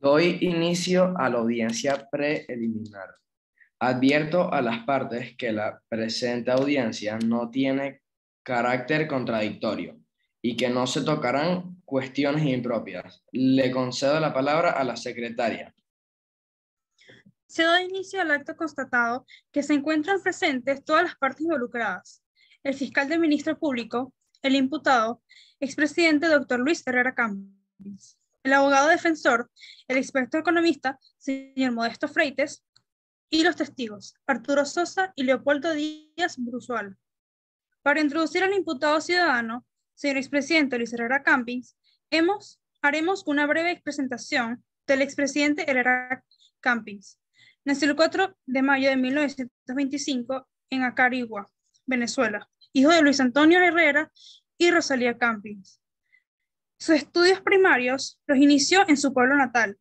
Doy inicio a la audiencia preliminar. Advierto a las partes que la presente audiencia no tiene carácter contradictorio y que no se tocarán cuestiones impropias. Le concedo la palabra a la secretaria. Se da inicio al acto constatado que se encuentran presentes todas las partes involucradas: el fiscal del Ministerio Público, el imputado, expresidente Dr. Luis Herrera Campins, el abogado defensor, el experto economista, señor Modesto Freites, y los testigos, Arturo Sosa y Leopoldo Díaz Bruzual. Para introducir al imputado ciudadano, señor expresidente Luis Herrera Campins, haremos una breve presentación del expresidente Herrera Campins. Nació el 4 de mayo de 1925 en Acarigua, Venezuela, hijo de Luis Antonio Herrera y Rosalía Campins. Sus estudios primarios los inició en su pueblo natal,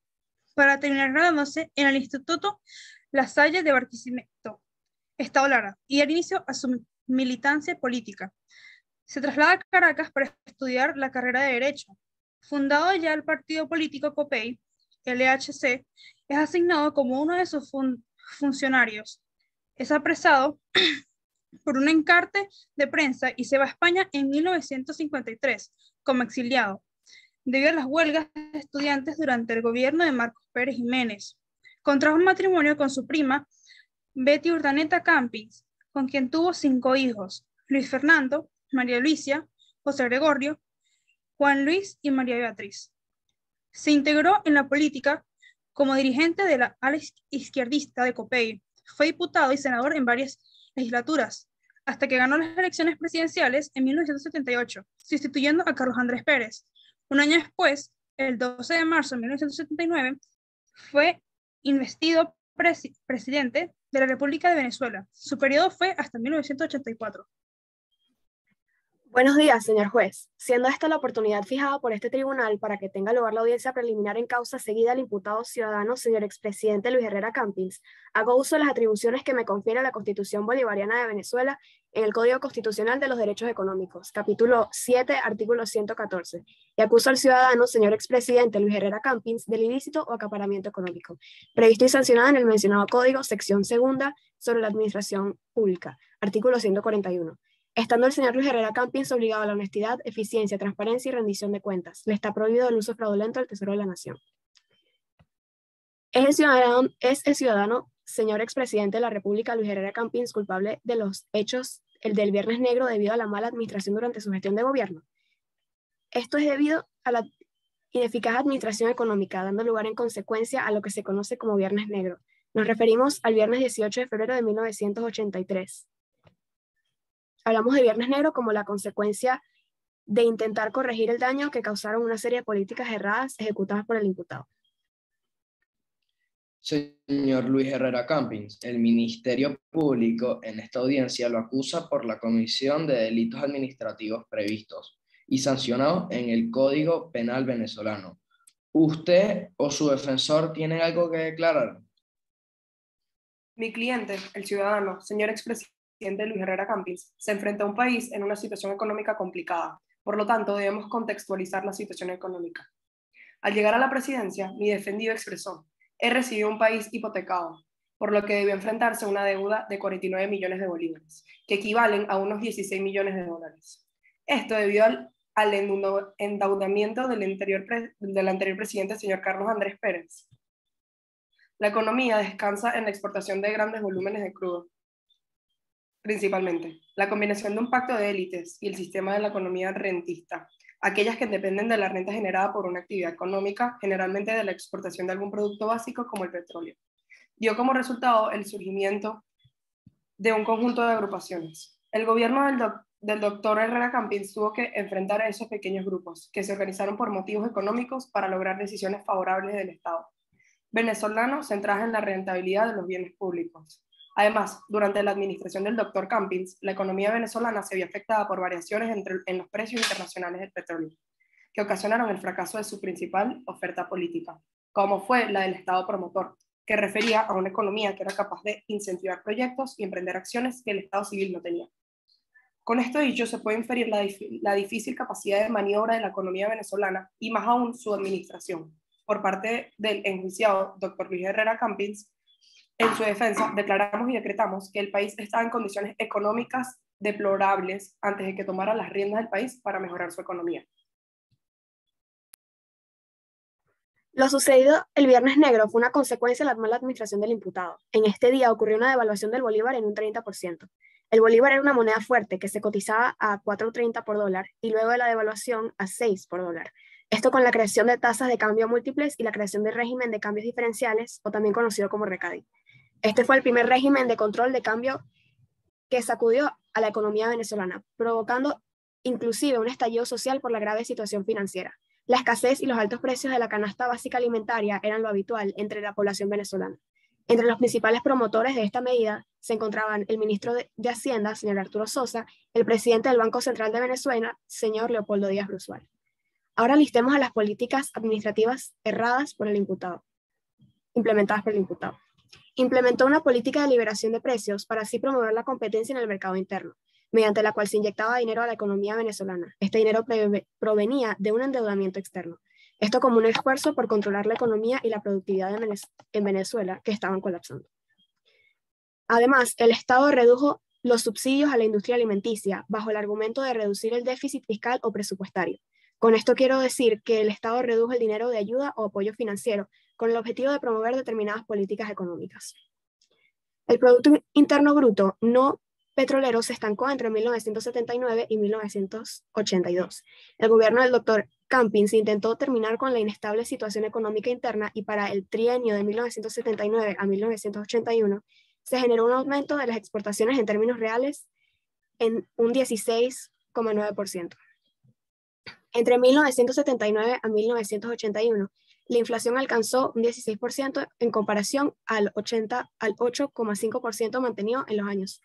para terminar graduándose en el Instituto La Salle de Barquisimeto, Estado Lara, y al inicio a su militancia política. Se traslada a Caracas para estudiar la carrera de Derecho. Fundado ya el partido político COPEI, LHC, es asignado como uno de sus funcionarios. Es apresado por un encarte de prensa y se va a España en 1953 como exiliado, debido a las huelgas de estudiantes durante el gobierno de Marcos Pérez Jiménez. Contrajo un matrimonio con su prima Betty Urdaneta Campins, con quien tuvo 5 hijos: Luis Fernando, María Luisa, José Gregorio, Juan Luis y María Beatriz. Se integró en la política como dirigente de la ala izquierdista de COPEI. Fue diputado y senador en varias legislaturas, hasta que ganó las elecciones presidenciales en 1978, sustituyendo a Carlos Andrés Pérez. Un año después, el 12 de marzo de 1979, fue investido presidente de la República de Venezuela. Su periodo fue hasta 1984. Buenos días, señor juez. Siendo esta la oportunidad fijada por este tribunal para que tenga lugar la audiencia preliminar en causa seguida al imputado ciudadano, señor expresidente Luis Herrera Campins, hago uso de las atribuciones que me confiere la Constitución Bolivariana de Venezuela en el Código Constitucional de los Derechos Económicos, capítulo 7, artículo 114, y acuso al ciudadano, señor expresidente Luis Herrera Campins, del ilícito o acaparamiento económico, previsto y sancionado en el mencionado Código, sección segunda, sobre la administración pública, artículo 141. Estando el señor Luis Herrera Campins obligado a la honestidad, eficiencia, transparencia y rendición de cuentas, le está prohibido el uso fraudulento del Tesoro de la Nación. Es el ciudadano, señor expresidente de la República, Luis Herrera Campins, culpable de los hechos del Viernes Negro debido a la mala administración durante su gestión de gobierno. Esto es debido a la ineficaz administración económica, dando lugar en consecuencia a lo que se conoce como Viernes Negro. Nos referimos al viernes 18 de febrero de 1983. Hablamos de Viernes Negro como la consecuencia de intentar corregir el daño que causaron una serie de políticas erradas ejecutadas por el imputado. Señor Luis Herrera Campins, el Ministerio Público en esta audiencia lo acusa por la comisión de delitos administrativos previstos y sancionados en el Código Penal venezolano. ¿Usted o su defensor tienen algo que declarar? Mi cliente, el ciudadano, señor expresidente Luis Herrera Campins, se enfrenta a un país en una situación económica complicada. Por lo tanto, debemos contextualizar la situación económica. Al llegar a la presidencia, mi defendido expresó: he recibido un país hipotecado, por lo que debió enfrentarse a una deuda de 49 millones de bolívares, que equivalen a unos 16 millones de dólares. Esto debido al endeudamiento del anterior presidente, señor Carlos Andrés Pérez. La economía descansa en la exportación de grandes volúmenes de crudo. Principalmente, la combinación de un pacto de élites y el sistema de la economía rentista, aquellas que dependen de la renta generada por una actividad económica, generalmente de la exportación de algún producto básico como el petróleo, dio como resultado el surgimiento de un conjunto de agrupaciones. El gobierno del doctor Herrera Campins tuvo que enfrentar a esos pequeños grupos, que se organizaron por motivos económicos para lograr decisiones favorables del Estado venezolano centradas en la rentabilidad de los bienes públicos. Además, durante la administración del doctor Campins, la economía venezolana se vio afectada por variaciones en los precios internacionales del petróleo, que ocasionaron el fracaso de su principal oferta política, como fue la del Estado promotor, que refería a una economía que era capaz de incentivar proyectos y emprender acciones que el Estado civil no tenía. Con esto dicho, se puede inferir la difícil capacidad de maniobra de la economía venezolana y más aún su administración, por parte del enjuiciado Dr. Luis Herrera Campins, en su defensa, declaramos y decretamos que el país estaba en condiciones económicas deplorables antes de que tomara las riendas del país para mejorar su economía. Lo sucedido el Viernes Negro fue una consecuencia de la mala administración del imputado. En este día ocurrió una devaluación del bolívar en un 30%. El bolívar era una moneda fuerte que se cotizaba a 4.30 por dólar y luego de la devaluación a 6 por dólar. Esto con la creación de tasas de cambio múltiples y la creación del régimen de cambios diferenciales, o también conocido como RECADI. Este fue el primer régimen de control de cambio que sacudió a la economía venezolana, provocando inclusive un estallido social por la grave situación financiera. La escasez y los altos precios de la canasta básica alimentaria eran lo habitual entre la población venezolana. Entre los principales promotores de esta medida se encontraban el ministro de Hacienda, señor Arturo Sosa, el presidente del Banco Central de Venezuela, señor Leopoldo Díaz Bruzual. Ahora listemos a las políticas administrativas erradas por el imputado, implementadas por el imputado. Implementó una política de liberación de precios para así promover la competencia en el mercado interno, mediante la cual se inyectaba dinero a la economía venezolana. Este dinero provenía de un endeudamiento externo. Esto como un esfuerzo por controlar la economía y la productividad en Venezuela, que estaban colapsando. Además, el Estado redujo los subsidios a la industria alimenticia bajo el argumento de reducir el déficit fiscal o presupuestario. Con esto quiero decir que el Estado redujo el dinero de ayuda o apoyo financiero con el objetivo de promover determinadas políticas económicas. El Producto Interno Bruto no petrolero se estancó entre 1979 y 1982. El gobierno del doctor Campins intentó terminar con la inestable situación económica interna y para el trienio de 1979 a 1981 se generó un aumento de las exportaciones en términos reales en un 16,9%. Entre 1979 a 1981, la inflación alcanzó un 16% en comparación al 8,5% mantenido en los años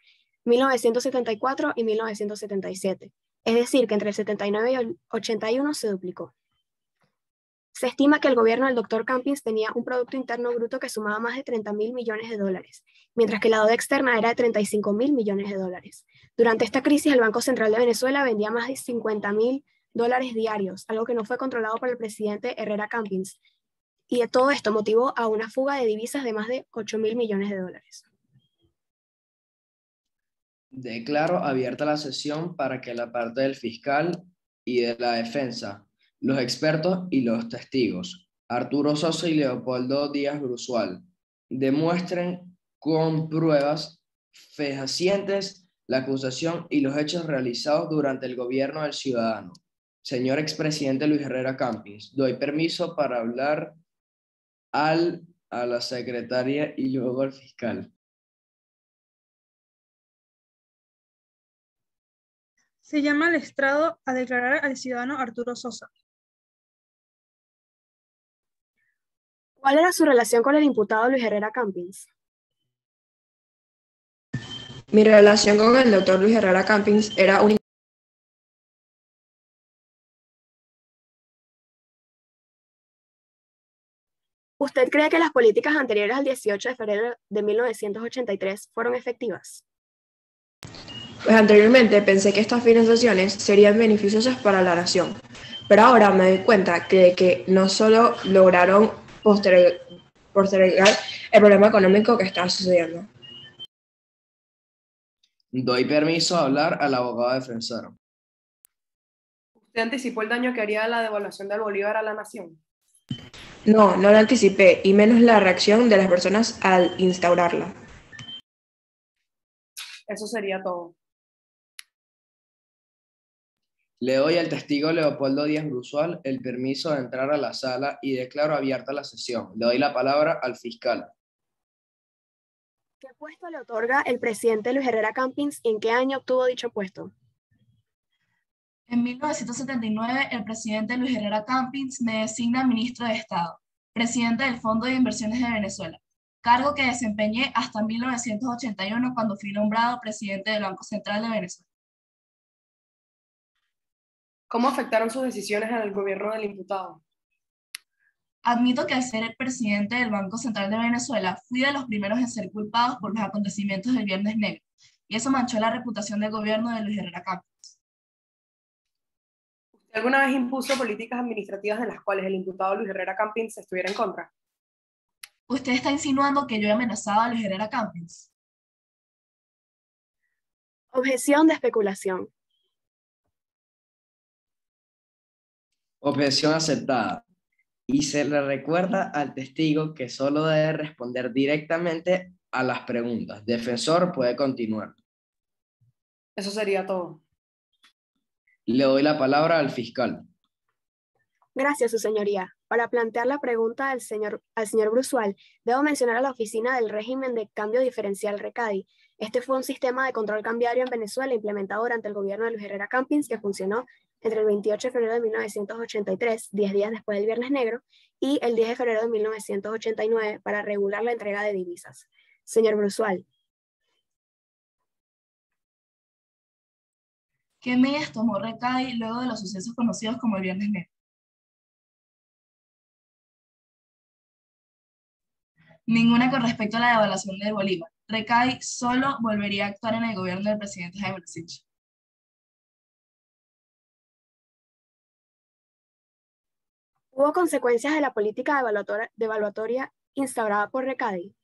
1974 y 1977. Es decir, que entre el 79 y el 81 se duplicó. Se estima que el gobierno del Dr. Campins tenía un Producto Interno Bruto que sumaba más de 30.000 millones de dólares, mientras que la deuda externa era de 35.000 millones de dólares. Durante esta crisis, el Banco Central de Venezuela vendía más de 50.000 dólares diarios, algo que no fue controlado por el presidente Herrera Campins, y de todo esto motivó a una fuga de divisas de más de 8.000 millones de dólares. Declaro abierta la sesión para que la parte del fiscal y de la defensa, los expertos y los testigos, Arturo Sosa y Leopoldo Díaz Bruzual, demuestren con pruebas fehacientes la acusación y los hechos realizados durante el gobierno del ciudadano. Señor expresidente Luis Herrera Campins, doy permiso para hablar a la secretaria y luego al fiscal. Se llama al estrado a declarar al ciudadano Arturo Sosa. ¿Cuál era su relación con el imputado Luis Herrera Campins? Mi relación con el doctor Luis Herrera Campins era única. ¿Usted cree que las políticas anteriores al 18 de febrero de 1983 fueron efectivas? Pues anteriormente pensé que estas financiaciones serían beneficiosas para la nación, pero ahora me doy cuenta que no solo lograron postergar el problema económico que estaba sucediendo. Doy permiso a hablar al abogado defensor. ¿Usted anticipó el daño que haría la devaluación del bolívar a la nación? No lo anticipé, y menos la reacción de las personas al instaurarla. Eso sería todo. Le doy al testigo Leopoldo Díaz Bruzual el permiso de entrar a la sala y declaro abierta la sesión. Le doy la palabra al fiscal. ¿Qué puesto le otorga el presidente Luis Herrera Campins y en qué año obtuvo dicho puesto? En 1979, el presidente Luis Herrera Campins me designa ministro de Estado, presidente del Fondo de Inversiones de Venezuela, cargo que desempeñé hasta 1981 cuando fui nombrado presidente del Banco Central de Venezuela. ¿Cómo afectaron sus decisiones en el gobierno del imputado? Admito que al ser el presidente del Banco Central de Venezuela, fui de los primeros en ser culpados por los acontecimientos del Viernes Negro, y eso manchó la reputación del gobierno de Luis Herrera Campins. ¿Alguna vez impuso políticas administrativas de las cuales el imputado Luis Herrera Campins estuviera en contra? ¿Usted está insinuando que yo he amenazado a Luis Herrera Campins? Objeción de especulación. Objeción aceptada. Y se le recuerda al testigo que solo debe responder directamente a las preguntas. Defensor puede continuar. Eso sería todo. Le doy la palabra al fiscal. Gracias, su señoría. Para plantear la pregunta al señor Brusual, debo mencionar a la Oficina del Régimen de Cambio Diferencial RECADI. Este fue un sistema de control cambiario en Venezuela implementado durante el gobierno de Luis Herrera Campins, que funcionó entre el 28 de febrero de 1983, 10 días después del Viernes Negro, y el 10 de febrero de 1989 para regular la entrega de divisas. Señor Brusual. ¿Qué medidas tomó RECADI luego de los sucesos conocidos como el Viernes Negro? Ninguna con respecto a la devaluación del Bolívar. RECADI solo volvería a actuar en el gobierno del presidente Jaime Rosich. ¿Hubo consecuencias de la política devaluatoria instaurada por RECADI?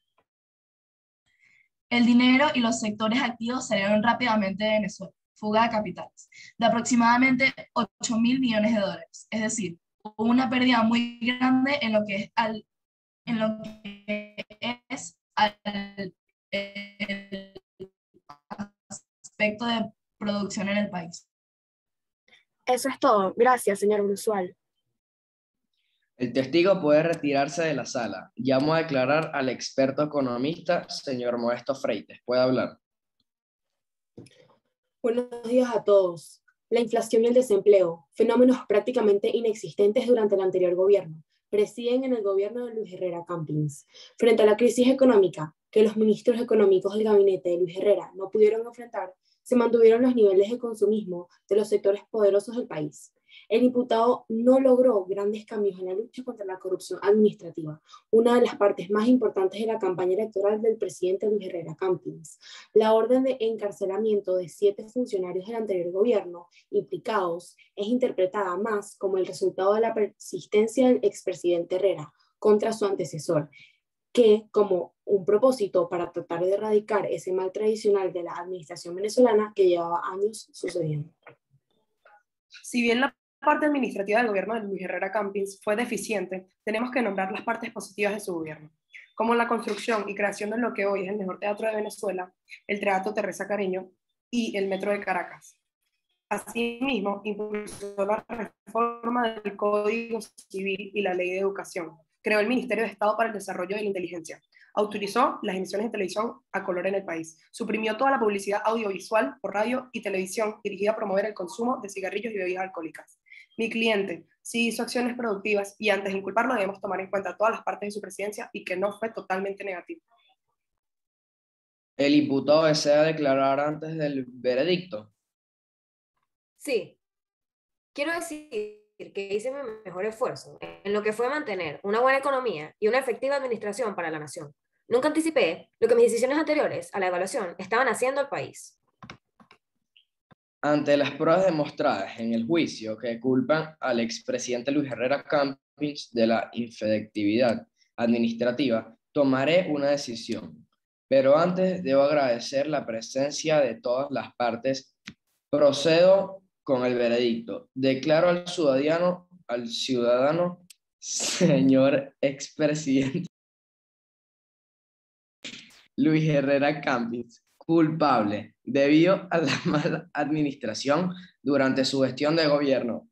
El dinero y los sectores activos salieron rápidamente de Venezuela, fuga de capitales, de aproximadamente 8.000 millones de dólares. Es decir, hubo una pérdida muy grande en lo que es el aspecto de producción en el país. Eso es todo. Gracias, señor Brusual. El testigo puede retirarse de la sala. Llamo a declarar al experto economista, señor Modesto Freites. Puede hablar. Buenos días a todos. La inflación y el desempleo, fenómenos prácticamente inexistentes durante el anterior gobierno, presiden en el gobierno de Luis Herrera Campins. Frente a la crisis económica que los ministros económicos del gabinete de Luis Herrera no pudieron enfrentar, se mantuvieron los niveles de consumismo de los sectores poderosos del país. El imputado no logró grandes cambios en la lucha contra la corrupción administrativa, una de las partes más importantes de la campaña electoral del presidente Luis Herrera Campins. La orden de encarcelamiento de 7 funcionarios del anterior gobierno implicados es interpretada más como el resultado de la persistencia del expresidente Herrera contra su antecesor, que como un propósito para tratar de erradicar ese mal tradicional de la administración venezolana que llevaba años sucediendo. Si bien la parte administrativa del gobierno de Luis Herrera Campins fue deficiente, tenemos que nombrar las partes positivas de su gobierno, como la construcción y creación de lo que hoy es el mejor teatro de Venezuela, el Teatro Teresa Carreño y el Metro de Caracas. Asimismo, impulsó la reforma del Código Civil y la Ley de Educación, creó el Ministerio de Estado para el Desarrollo de la Inteligencia, autorizó las emisiones de televisión a color en el país, suprimió toda la publicidad audiovisual por radio y televisión dirigida a promover el consumo de cigarrillos y bebidas alcohólicas. Mi cliente sí hizo acciones productivas y antes de inculparlo debemos tomar en cuenta todas las partes de su presidencia y que no fue totalmente negativo. ¿El imputado desea declarar antes del veredicto? Sí. Quiero decir que hice mi mejor esfuerzo en lo que fue mantener una buena economía y una efectiva administración para la nación. Nunca anticipé lo que mis decisiones anteriores a la evaluación estaban haciendo al país. Ante las pruebas demostradas en el juicio que culpan al expresidente Luis Herrera Campins de la infractividad administrativa, tomaré una decisión. Pero antes debo agradecer la presencia de todas las partes. Procedo con el veredicto. Declaro al ciudadano, señor expresidente Luis Herrera Campins, culpable debido a la mala administración durante su gestión de gobierno